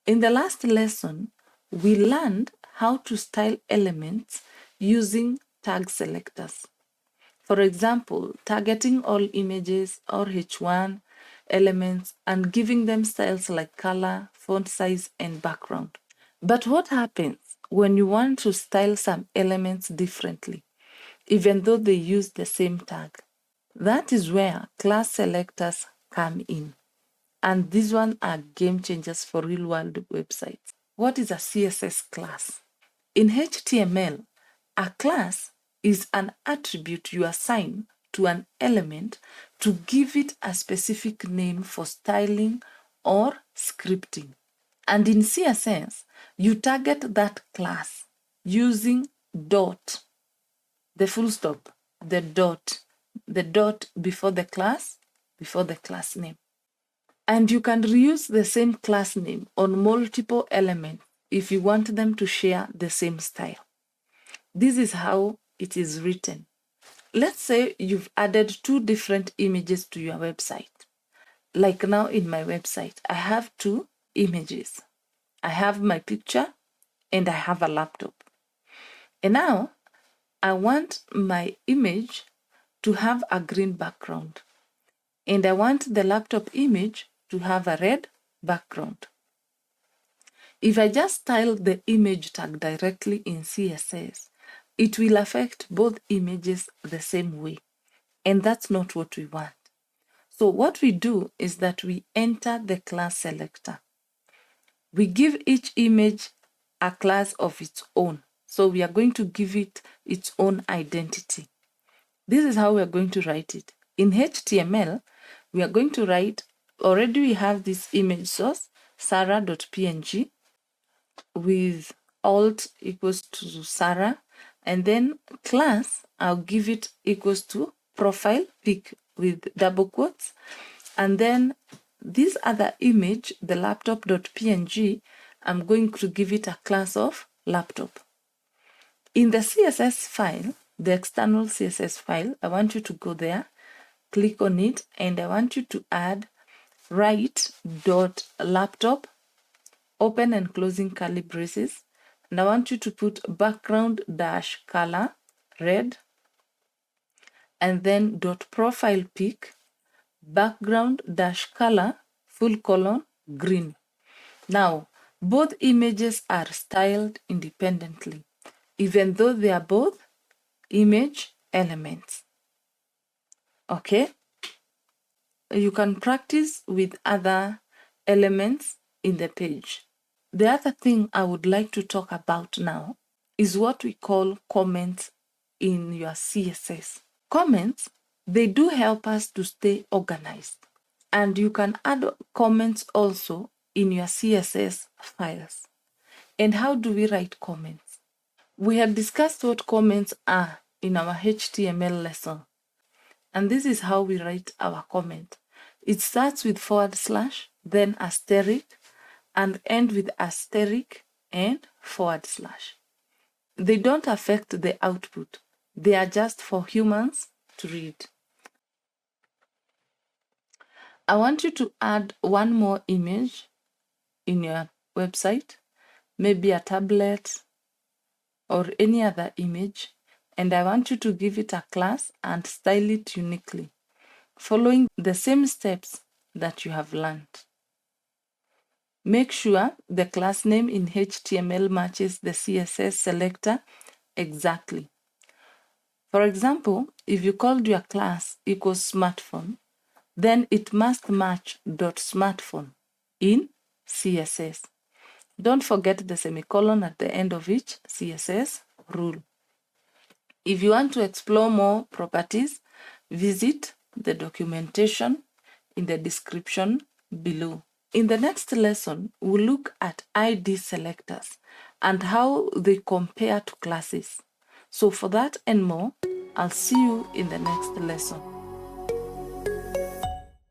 In the last lesson, we learned how to style elements using tag selectors. For example, targeting all images or H1 elements and giving them styles like color, font size, and background. But what happens when you want to style some elements differently, even though they use the same tag? That is where class selectors come in. And these ones are game changers for real-world websites. What is a CSS class? In HTML, a class is an attribute you assign to an element to give it a specific name for styling or scripting. And in CSS, you target that class using dot, the full stop, the dot before the class name. And you can reuse the same class name on multiple elements if you want them to share the same style. This is how it is written. Let's say you've added 2 different images to your website. Like now in my website, I have 2 images. I have my picture and I have a laptop. And now I want my image to have a green background. And I want the laptop image to have a red background. If I just style the image tag directly in CSS, it will affect both images the same way. And that's not what we want. So what we do is that we enter the class selector. We give each image a class of its own. So we are going to give it its own identity. This is how we are going to write it. In HTML, we are going to write, already we have this image source, sarah.png, with alt equals to Sarah, and then class, I'll give it equals to profile pic with double quotes, and then this other image, the laptop.png, I'm going to give it a class of laptop. In the CSS file, the external CSS file, I want you to go there, click on it, and I want you to add write.laptop, open and closing curly braces, and I want you to put background-color red, and then .profile pic, background-color full colon green. Now, both images are styled independently, even though they are both image elements. Okay? You can practice with other elements in the page. The other thing I would like to talk about now is what we call comments in your CSS. Comments, they do help us to stay organized. And you can add comments also in your CSS files. And how do we write comments? We had discussed what comments are in our HTML lesson. And this is how we write our comment. It starts with /, then asterisk, and end with asterisk and /. They don't affect the output. They are just for humans to read. I want you to add one more image in your website, maybe a tablet or any other image, and I want you to give it a class and style it uniquely, following the same steps that you have learned. Make sure the class name in HTML matches the CSS selector exactly. For example, if you called your class equals smartphone, then it must match .smartphone in CSS. Don't forget the semicolon at the end of each CSS rule. If you want to explore more properties, visit the documentation in the description below. In the next lesson, we'll look at ID selectors and how they compare to classes. So for that and more, I'll see you in the next lesson.